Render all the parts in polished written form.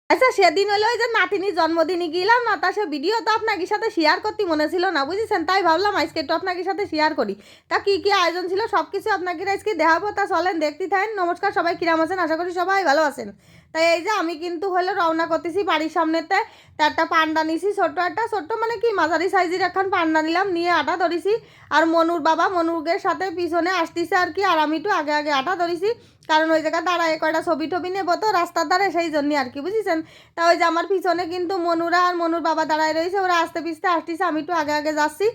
আচ্ছা, সেদিন হলো ওই যে নাতিনির জন্মদিনে গেলাম না, তা সে ভিডিও তো আপনাকে সাথে শেয়ার করতে মনে ছিল না, বুঝেছেন? তাই ভাবলাম আজকে একটু আপনাকে সাথে শেয়ার করি। তা কি কি আয়োজন ছিল সব কিছু আপনাকে আজকে দেখাবো, তা চলেন দেখতে থাকেন। নমস্কার, সবাই কিরাম আছেন? আশা করি সবাই ভালো আছেন। তাই এই যে আমি কিন্তু হলো রওনা করতেছি বাড়ির সামনেতে। তা একটা পান্ডা নিছি, ছোট্ট মানে কি মাঝারি সাইজের এখন পান্ডা নিলাম, নিয়ে আটা ধরেছি। আর মনুর বাবা মনুরের সাথে পিছনে আসতেছে আর কি, আর আমি একটু আগে আগে আটা ধরেছি। কারণ ওই জায়গায় দাঁড়ায় কয়টা ছবি টবি নেবো তো রাস্তার ধারে, সেই জন্যই আর কি, বুঝেছেন? তা ওই যে আমার পিছনে কিন্তু মনুরা আর মনুর বাবা দাঁড়ায় রয়েছে, ওরা আস্তে পিস্তে আসতেছে, আমি একটু আগে আগে যাচ্ছি।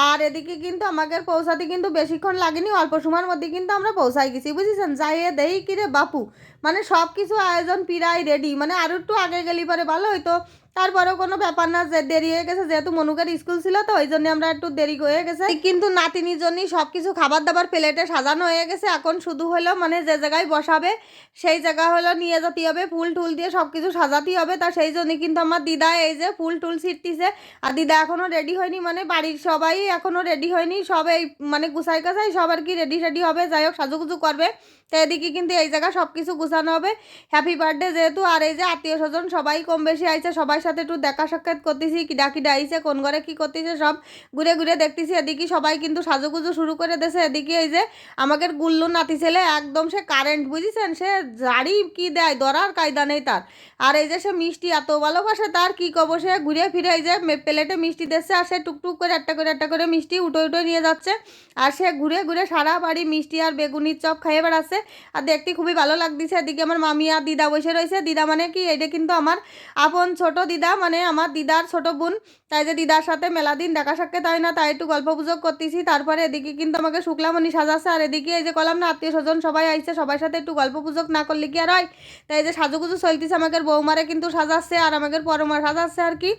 আর এদিকে কিন্তু আমাকে পৌঁছাতে কিন্তু বেশিক্ষণ লাগেনি, অল্প সময়ের মধ্যে কিন্তু আমরা পৌঁছাই গেছি, বুঝেছেন? যাইয়ে দেই কিরে বাপু, মানে সব কিছু আয়োজন প্রায় রেডি, মানে আরও একটু আগে গেলি পরে ভালো হইতো। তারপরেও কোনো ব্যাপার না, যে দেরি হয়ে গেছে, যেহেতু মনুকের স্কুল ছিল তো ওই জন্য আমরা একটু দেরি হয়ে গেছে। কিন্তু নাতিনির জন্যই সব কিছু খাবার দাবার প্লেটে সাজানো হয়ে গেছে, এখন শুধু হলো মানে যে জায়গায় বসাবে সেই জায়গা হলো নিয়ে যেতে হবে, ফুল টুল দিয়ে সব কিছু সাজাতে হবে। তা সেই জন্যই কিন্তু আমার দিদা এই যে ফুল টুল ছিটতিছে। আর দিদা এখনও রেডি হয়নি, মানে বাড়ির সবাই এখনও রেডি হয়নি, সবাই মানে গুছাই গাছাই সব আর কি রেডি রেডি হবে, যাই হোক সাজুগুজু করবে। তো এদিকে কিন্তু এই জায়গা সব কিছু গুছানো হবে, হ্যাপি বার্থডে যেহেতু। আর এই যে আত্মীয় স্বজন সবাই কম বেশি আইছে, সবার সাথে একটু দেখা সাক্ষাৎ করতেছি, কিডা কিডা আইছে, কোন ঘরে কি করতেছে সব ঘুরে ঘুরে দেখতেছি। এদিকে সবাই কিন্তু সাজুগুজু শুরু করে দিয়েছে। এদিকে এই যে আমাদের গুল্লু নাতি ছেলে একদম সে কারেন্ট, বুঝেছেন? সে জাড়ি কি দেয় ধরার কায়দা নেই তার। আর এই যে সে মিষ্টি এত ভালোবাসে, তার কি কব, সে ঘুরে ফিরে এই যে প্লেটে মিষ্টি দিচ্ছে, আর সে টুকটুক করে একটা করে মিষ্টি উঠে উঠে নিয়ে যাচ্ছে। আর সে ঘুরে ঘুরে সারা বাড়ি মিষ্টি আর বেগুনির চপ খাইয়ে বেড়াচ্ছে। আর দেখতে খুবই ভালো লাগতেছে। এদিকে আমার মামি আর দিদা বসে রয়েছে। দিদা মানে কি, এটা কিন্তু আমার আপন ছোট দিদা, মানে আমার দিদার ছোট বোন। তাই যে দিদার সাথে মেলা দিন দেখা সাক্ষাৎ হয় না, তাই একটু গল্প গুজব করতেছি। তারপরে এদিকে কিন্তু আমাকে শুক্লামণি সাজাচ্ছে, আর এদিকে এই যে কলাম না আত্মীয় স্বজন সবাই আইছে, সবার সাথে একটু গল্প গুজব না করলে কি আর হয়? তাই এই যে সাজুগুজু চলতেছে, আমাদের বৌমারে কিন্তু সাজাচ্ছে আর আমাদের পরমা সাজাচ্ছে আর কি।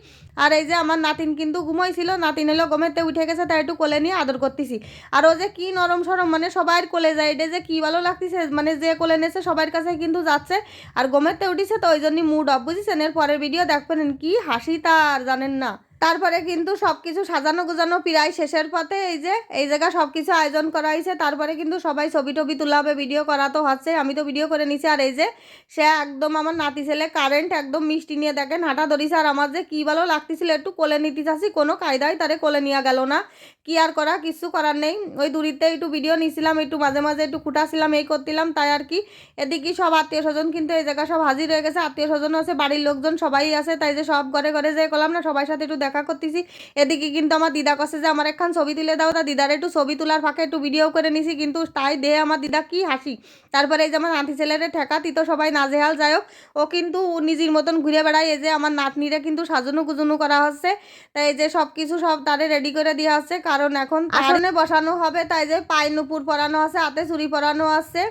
আর এই যে আমার নাতিন কিন্তু ঘুমাইছিল, নাতিন এলো ঘুমেতে উঠে গেছে, তাই একটু কোলে নিয়ে আদর করতেছি। আর ও যে কি নরম সরম, মানে সবাই কোলে যায়, এটা যে কি ভালো লাগতেছে, মানে যে কোলে নেছে সবার কাছে কিন্তু যাচ্ছে। আর ঘুমেতে উঠিছে তো ওই জন্যই মুড অফ, বুঝেছেন? এর পরের ভিডিও দেখবেন, কি হাসি তার জানেন না। তারপরে কিন্তু সবকিছু সাজানো গুজানো প্রায় শেষের পথে, এই যে এই জায়গা সবকিছু আয়োজন করা হয়েছে। তারপরে কিন্তু সবাই ছবি টবি তোলা হবে, ভিডিও করা তো হচ্ছে, আমি তো ভিডিও করে নিছি। আর এই যে সে একদম আমার নাতি ছেলে কারেন্ট একদম মিষ্টি নিয়ে দেখেন হাঁটা ধরিছে। আর আমার যে কি ভালো লাগতেছিল, একটু কোলে নিতে চাচ্ছি, কোনো কায়দায় তারে কোলে নিয়ে গেল না। কি আর করা, কিছু করার নেই। ওই দূরিতে একটু ভিডিও নিছিলাম, একটু মাঝে মাঝে একটু খুঁটাছিলাম, এই করছিলাম, তাই আর কি। এদিকে সব আত্মীয় স্বজন কিন্তু এই জায়গা সব হাজির হয়ে গেছে, আত্মীয় স্বজন আছে, বাড়ির লোকজন সবাই আছে। তাই যে সব ঘরে ঘরে যে করলাম না, সবার সাথে একটু দেখা করতেছি। এদিকে কিন্তু আমার দিদা কাছে যে আমার একখান ছবি তুলে দাও, তা দিদার একটু ছবি তোলার ফাঁকে একটু ভিডিও করে নিছি, কিন্তু তাই দেহে আমার দিদা কি হাসি। তারপরে এই যে আমার নাতি ছেলেরে ঠেকাতি তো সবাই নাজেহাল, যাই হোক ও কিন্তু নিজের মতন ঘুরে বেড়ায়। এই যে আমার নাতনিরে কিন্তু সাজানো গুজনো করা হচ্ছে। তাই এই যে সব কিছু সব তারে রেডি করে দেওয়া হচ্ছে, কারণ এখন আসনে বসানো হবে। তাই যে পায়ে নুপুর পরানো আছে, হাতে চুড়ি পরানো আছে।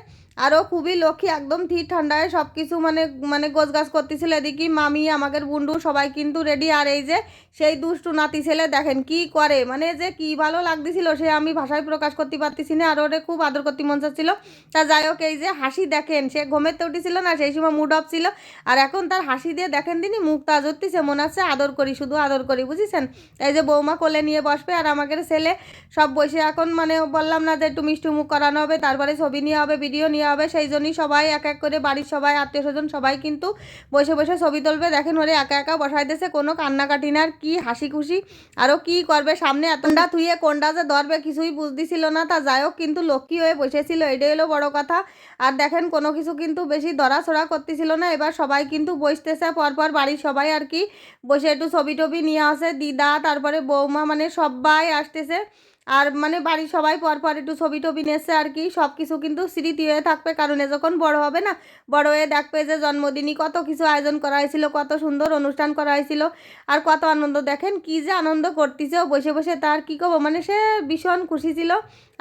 আরও খুবই লক্ষ্মী, একদম ঠিক ঠান্ডায় সব কিছু মানে মানে গোছগাছ করতেছিল। এদিকে মামি আমাদের বুন্ডু সবাই কিন্তু রেডি। আর এই যে সেই দুষ্টু নাতি ছেলে দেখেন কি করে, মানে যে কি ভালো লাগতেছিল সে আমি ভাষায় প্রকাশ করতে পারতেছি না। আর ওরে খুব আদর করতে মন চাচ্ছিল। তা যাই হোক, এই যে হাসি দেখেন, সে ঘুমেতে উঠেছিল না, সেই সময় মুড অফ ছিল। আর এখন তার হাসি দিয়ে দেখেন তিনি মুখ তাজ হচ্ছে, মনে হচ্ছে আদর করি, শুধু আদর করি, বুঝেছেন? এই যে বৌমা কোলে নিয়ে বসবে, আর আমাদের ছেলে সব বসে এখন, মানে বললাম না যে একটু মিষ্টি মুখ করানো হবে, তারপরে ছবি নেওয়া হবে, ভিডিও নেওয়া হবে। সেই জন্যই সবাই এক এক করে বাড়ির সবাই আত্মীয় স্বজন সবাই কিন্তু বসে বসে ছবি তুলবে। দেখেন ওরে একা একা বসাই দিয়েছে, কোনো কান্নাকাটি না, আর কি হাসি খুশি। আরও কি করবে সামনে, এতটা থুয়ে কোনটা যে ধরবে কিছুই বুঝতেছিল না। তা যাই হোক, কিন্তু লক্ষ্মী হয়ে বসেছিল, এটাই হলো বড় কথা। আর দেখেন কোনো কিছু কিন্তু বেশি ধরাছড়া করতেছিল না। এবার সবাই কিন্তু বসতেছে পরপর, বাড়ির সবাই আর কি বসে একটু ছবি টবি নিয়ে আসে, দিদা তারপরে বৌমা মানে সবাই আসতেছে। আর মানে বাড়ির সবাই পরপর একটু ছবি টবি নেছে আর কি। সব কিছু কিন্তু স্মৃতি হয়ে থাকবে, কারণ এ যখন বড় হবে না, বড় হয়ে দেখবে যে জন্মদিনই কত কিছু আয়োজন করা হয়েছিল, কত সুন্দর অনুষ্ঠান করা হয়েছিল, আর কত আনন্দ। দেখেন কি যে আনন্দ করতেছে ও বসে বসে, তার কি করবো, মানে সে ভীষণ খুশি ছিল।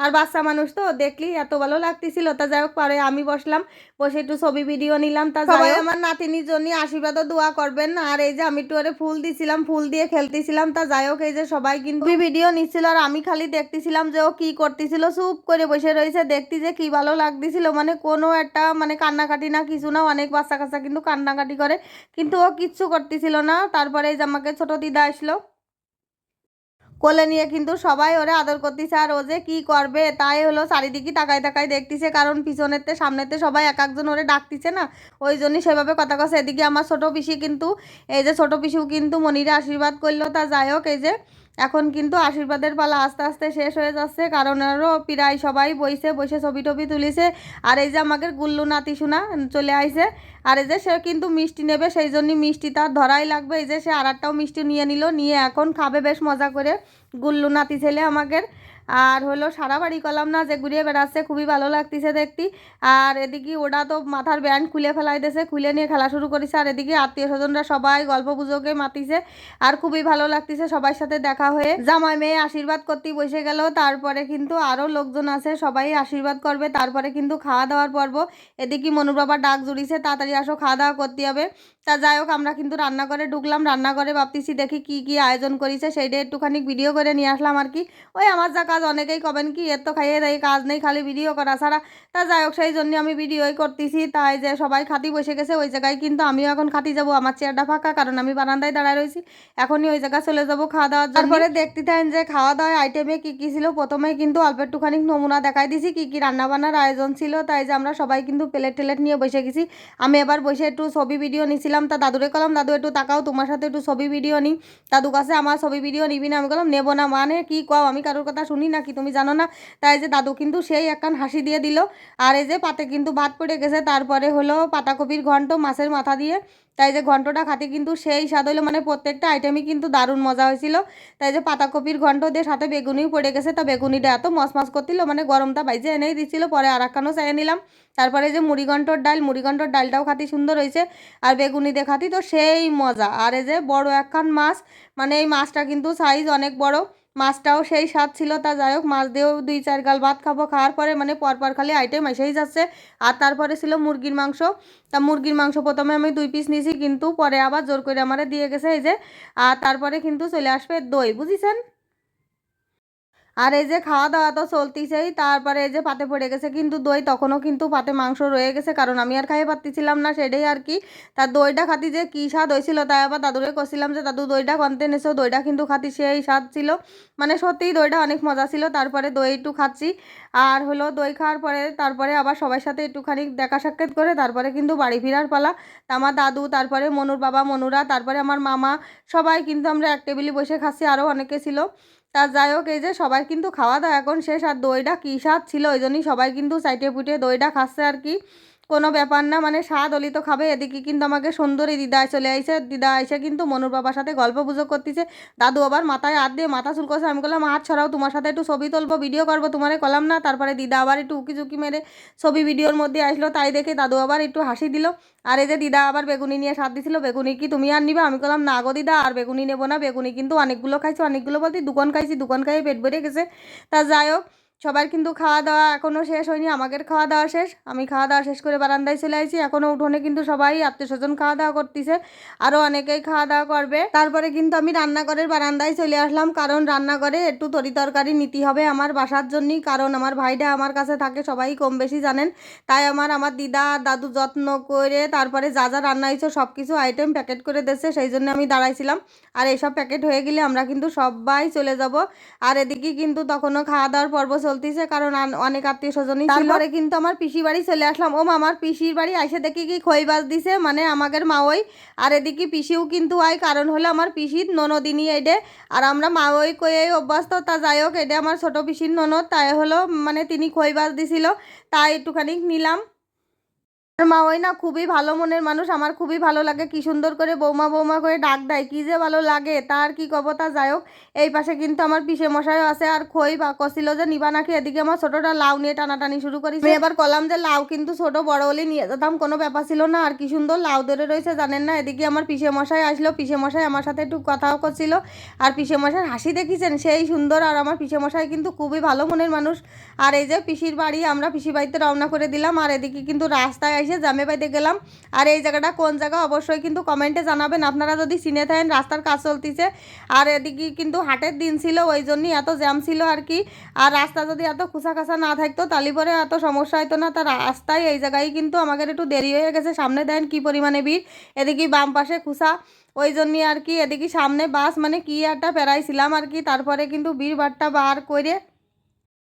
আর বাচ্চা মানুষ তো দেখলি এত ভালো লাগতেছিল। তা যাই হোক, পরে আমি বসলাম, বসে একটু ছবি ভিডিও নিলাম। তা সবাই আমার নাতিনির জন্য আশীর্বাদও দোয়া করবেন। আর এই যে আমি একটু ওরে ফুল দিছিলাম, ফুল দিয়ে খেলতেছিলাম। তা যাই হোক, এই যে সবাই কিন্তু ভিডিও নিচ্ছিল, আর আমি খালি দেখতেছিলাম যে ও কি করতেছিল, চুপ করে বসে রয়েছে। দেখতে যে কি ভালো লাগতেছিল, মানে কোনো একটা মানে কান্নাকাটি না, কিছু না। অনেক বাচ্চা কাচ্চা কিন্তু কান্নাকাটি করে, কিন্তু ও কিচ্ছু করতেছিল না। তারপরে এই যে আমাকে ছোট দিদা আসলো, কোলে নিয়ে কিন্তু সবাই ওরে আদর করতেছে। আর ও যে কী করবে তাই হলো চারিদিকে তাকায় তাকায় দেখতেছে, কারণ পিছনেতে সামনেতে সবাই এক একজন ওরে ডাকতেছে না, ওই জন্যই সেভাবে কথা কছে। এদিকে আমার ছোটো পিসি কিন্তু এই যে ছোটো পিসিও কিন্তু মনিরে আশীর্বাদ করলো। তা যাই হোক, এই যে এখন কিন্তু আশীর্বাদের পালা আস্তে আস্তে শেষ হয়ে যাচ্ছে, কারণ আরও প্রায় সবাই বইছে, বসে ছবি টবি তুলিছে। আর এই যে আমাদের গুল্লু নাতি শোনা চলে আইছে। আর এই যে সে কিন্তু মিষ্টি নেবে, সেই জন্যই মিষ্টি তার ধরাই লাগবে। এই যে সে আর একটাও মিষ্টি নিয়ে নিল, নিয়ে এখন খাবে বেশ মজা করে গুল্লু নাতি ছেলে আমাদের। আর হলো সারা বাড়ি কলাম না যে ঘুরিয়ে বেড়াচ্ছে, খুবই ভালো লাগতেছে দেখতে। আর এদিকে ওটা তো মাথার ব্যান্ড খুলে ফেলাই দিয়েছে, খুলে নিয়ে খেলা শুরু করেছে। আর এদিকে আত্মীয় স্বজনরা সবাই গল্প গুজবে মাতিছে, আর খুবই ভালো লাগতেছে সবার সাথে দেখা হয়ে। জামাই মেয়ে আশীর্বাদ করতে বসে গেল, তারপরে কিন্তু আরও লোকজন আছে, সবাই আশীর্বাদ করবে, তারপরে কিন্তু খাওয়া দাওয়ার পর্ব। এদিকে মনুর বাবার ডাক জুড়িছে, তাড়াতাড়ি আসো খাওয়া দাওয়া করতে হবে। তা যাই হোক, আমরা কিন্তু রান্নাঘরে ঢুকলাম, রান্নাঘরে ভাবতেছি দেখি কি কি আয়োজন করেছে, সেইটা একটুখানি ভিডিও করে নিয়ে আসলাম আর কি। ওই আমার যা কাজ, অনেকেই কবেন কি এর তো খাইয়ে দেয় কাজ নেই, খালি ভিডিও করা ছাড়া। তা যাই হোক, সেই জন্য আমি ভিডিওই করতেছি। তাই যে সবাই খাতি বসে গেছে ওই জায়গায়, কিন্তু আমিও এখন খাতি যাব, আমার চেয়ারটা ফাঁকা, কারণ আমি বারান্দায় দাঁড়ায় রয়েছি। এখনই ওই জায়গায় চলে যাবো খাওয়া দাওয়ার জন্য। তারপরে দেখতে থাকেন যে খাওয়া দাওয়ার আইটেমে কী কী ছিল। প্রথমেই কিন্তু অল্প একটুখানি নমুনা দেখাই দিছি কী কী রান্নাবান্নার আয়োজন ছিল। তাই যে আমরা সবাই কিন্তু প্লেট টেলেট নিয়ে বসে গেছি। আমি এবার বসে একটু ছবি ভিডিও নিছিলাম। তা দাদুরে কলাম, দাদু একটু তাকাও, তোমার সাথে একটু ছবি ভিডিও নিই। দাদু কাছে আমার ছবি ভিডিও নিবি না? আমি বললাম নেবো না। মানে কি কও, আমি কারোর কথা শুনি নাকি, তুমি জানো না? তাই যে দাদু কিন্তু সেই একখান হাসি দিয়ে দিল। আর এই যে পাতে কিন্তু ভাত পড়ে গেছে, তারপরে হলো পাতাকপির ঘন্ট মাছের মাথা দিয়ে। তাই যে ঘন্টটা খাতে কিন্তু সেই স্বাদ হইলো, মানে প্রত্যেকটা আইটেমই কিন্তু দারুণ মজা হয়েছিল। তাই যে পাতাকপির ঘন্ট দিয়ে সাথে বেগুনিও পড়ে গেছে। তা বেগুনিটা এত মচমচ করছিল, মানে গরমটা বাইজে এনেই দিচ্ছিল। পরে আর একখানও চাইয়ে নিলাম। তারপরে যে মুড়িঘণ্টর ডাল, মুড়িঘণ্টর ডালটাও খাতি সুন্দর হয়েছে। আর বেগুনি দিয়ে খাতি তো সেই মজা। আর এই যে বড় একখান মাছ, মানে এই মাছটা কিন্তু সাইজ অনেক বড়, মাছটাও সেই স্বাদ ছিল। তা যাই হোক, মাছ দিয়েও 2-4 গাল ভাত খাবো। খাওয়ার পরে মানে পরপর খালি আইটেম এসেই যাচ্ছে। আর তারপরে ছিল মুরগির মাংস। তা মুরগির মাংস প্রথমে আমি 2 পিস নিয়েছি, কিন্তু পরে আবার জোর করে আমারে দিয়ে গেছে এই যে। আর তারপরে কিন্তু চলে আসবে দই, বুঝেছেন। আর এই যে খাওয়া দাওয়া তো চলতিছেই, তারপরে এই যে পাতে পড়ে গেছে কিন্তু দই, তখনও কিন্তু পাতে মাংস রয়ে গেছে, কারণ আমি আর খাইয়ে পারতেছিলাম না, সেটাই আর কি। তার দইটা খাতি যে কী স্বাদ হয়েছিল, তাই আবার দাদুরে করছিলাম যে দাদু দইটা কনতে নেছো, দইটা কিন্তু খাতি সেই স্বাদ ছিল, মানে সত্যিই দইটা অনেক মজা ছিল। তারপরে দই একটু খাচ্ছি। আর হলো দই খাওয়ার পরে তারপরে আবার সবার সাথে একটুখানি দেখা সাক্ষাৎ করে তারপরে কিন্তু বাড়ি ফেরার পালা। তা আমার দাদু, তারপরে মনুর বাবা মনুরা, তারপরে আমার মামা, সবাই কিন্তু আমরা এক টেবিলে বসে খাচ্ছি, আরও অনেকে ছিল। তা যাই হোক, এই যে সবাই কিন্তু খাওয়া দাওয়া এখন শেষ। আর দইটা কী স্বাদ ছিল, ওই জন্যই সবাই কিন্তু চাইটে ফুটে দইটা খাচ্ছে আর কি। কোনো ব্যাপার না, মানে স্বাদ হলি তো খাবে। এদিকে কিন্তু আমাকে সুন্দরী দিদা চলে আইছে, দিদা এসে কিন্তু মনুর বাবার সাথে গল্প গুজব করতেছে। দাদু আবার মাথায় হাত দিয়ে মাথা চুলকোছে। আমি বললাম হাত ছড়াও, তোমার সাথে একটু ছবি তুলবো, ভিডিও করবো, তোমারে কলাম না। তারপরে দিদা আবার একটু উকি ঝুঁকি মেরে ছবি ভিডিওর মধ্যে আসলো, তাই দেখে দাদু আবার একটু হাসি দিল। আর এই যে দিদা আবার বেগুনি নিয়ে স্বাদ দিছিল, বেগুনি কি তুমি আর নিবা? আমি বললাম না গো দিদা, আর বেগুনি নেবো না। বেগুনি কিন্তু অনেকগুলো খাইছি, অনেকগুলো বলতে দুকান খাইছি, দুকান খাইয়ে পেট ভরে গেছে। তা যাই হোক, সবার কিন্তু খাওয়া দাওয়া এখনও শেষ হয়নি, আমাদের খাওয়া দাওয়া শেষ। আমি খাওয়া দাওয়া শেষ করে বারান্দায় চলে আসি। এখনও উঠোনে কিন্তু সবাই আত্মীয় স্বজন খাওয়া দাওয়া করতেছে, আরও অনেকেই খাওয়া দাওয়া করবে। তারপরে কিন্তু আমি রান্নাঘরের বারান্দায় চলে আসলাম, কারণ রান্নাঘরে একটু তরি তরকারি নিতে হবে আমার বাসার জন্যই, কারণ আমার ভাইটা আমার কাছে থাকে, সবাই কম বেশি জানেন। তাই আমার দিদা আর দাদু যত্ন করে তারপরে যা যা রান্না হয়েছে সব কিছু আইটেম প্যাকেট করে দিচ্ছে, সেই জন্য আমি দাঁড়াইছিলাম। আর এইসব প্যাকেট হয়ে গেলে আমরা কিন্তু সবাই চলে যাব। আর এদিকে কিন্তু তখনও খাওয়া দাওয়ার পর্ব চলতেছে, কারণ অনেক আত্মীয় স্বজনই ছিল। তারপরে কিন্তু আমার পিসি বাড়ি চলে আসলাম। ও মামার পিসির বাড়ি আইসে দেখি কি খই বাজ দিছে, মানে আমাদের মা ওই। আর এদিকে পিসিও কিন্তু আয়, কারণ হলো আমার পিসির ননদিনী এডে। আর আমরা মা ওই কয়ে অভ্যস্ত। তা যাই হোক, এটা আমার ছোট পিসির ননদ, তাই হলো মানে তিনি খই বাজ দিছিল, তাই একটুখানি নিলাম। মা ওই না খুবই ভালো মনের মানুষ, আমার খুবই ভালো লাগে, কি সুন্দর করে বৌমা বৌমা করে ডাক দেয়, কি যে ভালো লাগে তার কি কব। তা যাই হোক, এই পাশে কিন্তু আমার পিসে মশাইও আছে, আর খই বা কছিল যে নিবা নাকি। এদিকে আমার ছোটটা লাউ নিয়ে টানাটানি শুরু করেছে। আমি এবার কলাম যে লাউ কিন্তু ছোট বড় হলে নিয়ে যেতাম, কোনো ব্যাপার ছিল না। আর কি সুন্দর লাউ ধরে রয়েছে জানেন না। এদিকে আমার পিসে মশাই আসলো, পিসে মশাই আমার সাথে একটু কথাও করছিল। আর পিসে মশাই হাসি দেখেছেন সেই সুন্দর। আর আমার পিসে মশাই কিন্তু খুবই ভালো মনের মানুষ। আর এই যে পিসির বাড়ি, আমরা পিসি বাড়িতে রওনা করে দিলাম। আর এদিকে কিন্তু রাস্তায় এসে জামে বাইতে গেলাম। আর এই জায়গাটা কোন জায়গা অবশ্যই কিন্তু কমেন্টে জানাবেন, আপনারা যদি চিনে থাকেন। রাস্তার কাজ চলতেছে, আর এদিকে কিন্তু হাটের দিন ছিল, ওই জন্যই এত জ্যাম ছিল আর কি। আর রাস্তা যদি এত খুসা খাসা না থাকতো তাহলে পরে এত সমস্যা হতো না। তার রাস্তায় এই জায়গায় কিন্তু আমাদের একটু দেরি হয়ে গেছে। সামনে দেন কি পরিমাণে ভিড়, এদিকে বাম পাশে খুসা। ওই জন্যই আর কি এদিকে সামনে বাস মানে কি একটা পেরাইছিলাম আর কি, তারপরে কিন্তু বীরবারটা বার করে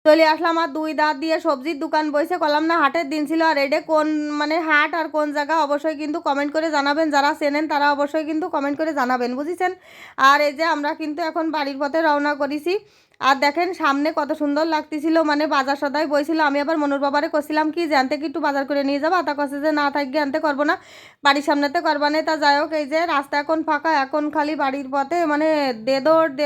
চলে আসলাম। আর দুই দাঁত দিয়ে সবজির দোকান বইছে, কলাম না হাটের দিন ছিল। আর এটা কোন মানে হাট আর কোন জায়গা অবশ্যই কিন্তু কমেন্ট করে জানাবেন, যারা চেনেন তারা অবশ্যই কিন্তু কমেন্ট করে জানাবেন, বুঝেছেন। আর এই যে আমরা কিন্তু এখন বাড়ির পথে রওনা করেছি। আর দেখেন সামনে কত সুন্দর লাগতেছিল, মানে বাজার সদাই বইছিল। আমি আবার মনুর বাবারে করছিলাম কি যে আনতে কি একটু বাজার করে নিয়ে যাবো, তা কাছে যে না থাকবে আনতে করবো না, বাড়ির সামনেতে করবা না। তা যাই হোক, এই যে রাস্তা এখন ফাঁকা, এখন খালি বাড়ির পথে মানে দে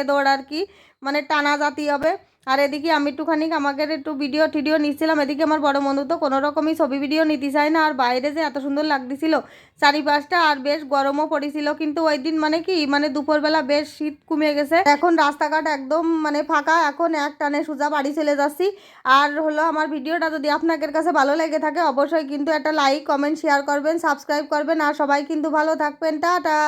দৌড় আর কি, মানে টানা জাতি হবে। আর এদিকে আমি একটুখানি আমাকে একটু ভিডিও টিডিও নিচ্ছিলাম। এদিকে আমার বড় বন্ধু তো কোনো রকমই ছবি ভিডিও নিতে চায় না। আর বাইরে যে এত সুন্দর লাগতেছিল চারিপাশটা, আর বেশ গরমও পড়েছিল। কিন্তু ওই দিন মানে কি মানে দুপুরবেলা বেশ শীত কমে গেছে, এখন রাস্তাঘাট একদম মানে ফাঁকা, এখন এক টানে সোজা বাড়ি চলে যাচ্ছি। আর হলো আমার ভিডিওটা যদি আপনাদের কাছে ভালো লেগে থাকে অবশ্যই কিন্তু একটা লাইক কমেন্ট শেয়ার করবেন, সাবস্ক্রাইব করবেন। আর সবাই কিন্তু ভালো থাকবেন, টাটা।